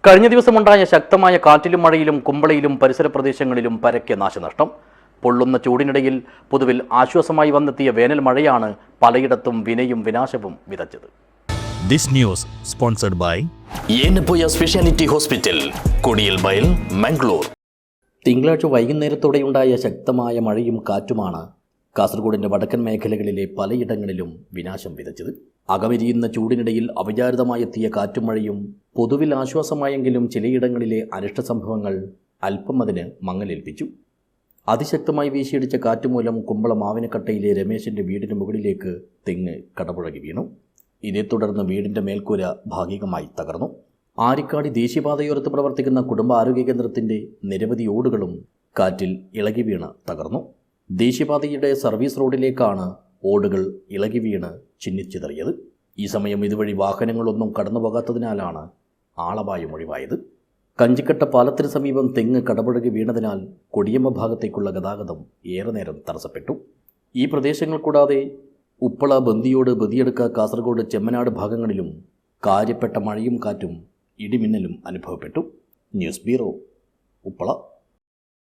കഴിഞ്ഞ ദിവസമുണ്ടായ ശക്തമായ കാറ്റിലും മഴയിലും കുമ്പളയിലും പരിസര പ്രദേശങ്ങളിലും പരക്കെ നാശനഷ്ടം. പൊള്ളുന്ന ചൂടിനിടയിൽ പൊതുവിൽ ആശ്വാസമായി വന്നെത്തിയ വേനൽ മഴയാണ് പലയിടത്തും വിനയും വിനാശവും വിതച്ചത്. This news sponsored by Yenepoya speciality hospital, Kodialbail, Mangalore. തിങ്കളാഴ്ച വൈകുന്നേരത്തോടെയുണ്ടായ ശക്തമായ മഴയും കാറ്റുമാണ് കാസർഗോഡിന്റെ വടക്കൻ മേഖലകളിലെ പലയിടങ്ങളിലും വിനാശം വിതച്ചത്. അകമെരിയുന്ന ചൂടിനിടയിൽ അവിചാരിതമായെത്തിയ കാറ്റും മഴയും പൊതുവിൽ ആശ്വാസമായെങ്കിലും ചിലയിടങ്ങളിലെ അനിഷ്ട സംഭവങ്ങൾ അല്പം അതിന് മങ്ങലേൽപ്പിച്ചു. അതിശക്തമായി വീശിയടിച്ച കാറ്റുമൂലം കുമ്പളം മാവിനക്കട്ടയിലെ രമേശിന്റെ വീടിന് മുകളിലേക്ക് തെങ്ങ് കടപുഴകി വീണു. ഇതേ തുടർന്ന് വീടിന്റെ മേൽക്കൂര ഭാഗികമായി തകർന്നു. ആരിക്കാടി ദേശീയപാതയോരത്ത് പ്രവർത്തിക്കുന്ന കുടുംബാരോഗ്യ കേന്ദ്രത്തിന്റെ നിരവധി ഓടുകളും കാറ്റിൽ ഇളകി വീണ് തകർന്നു. ദേശീയപാതയുടെ സർവീസ് റോഡിലേക്കാണ് ഓടുകൾ ഇളകി വീണ് ചിന്നിച്ചിതറിയത്. ഈ സമയം ഇതുവഴി വാഹനങ്ങളൊന്നും കടന്നു പോകാത്തതിനാലാണ് ആളപായം ഒഴിവായത്. കഞ്ചിക്കട്ട പാലത്തിന് സമീപം തെങ്ങ് കടപുഴകി വീണതിനാൽ കൊടിയമ്മ ഭാഗത്തേക്കുള്ള ഗതാഗതം ഏറെ നേരം തടസ്സപ്പെട്ടു. ഈ പ്രദേശങ്ങൾ കൂടാതെ ഉപ്പള, ബന്ദിയോട്, ബദിയടുക്ക, കാസർഗോഡ്, ചെമ്മനാട് ഭാഗങ്ങളിലും കാര്യപ്പെട്ട മഴയും കാറ്റും ഇടിമിന്നലും അനുഭവപ്പെട്ടു. News bureau, Uppala.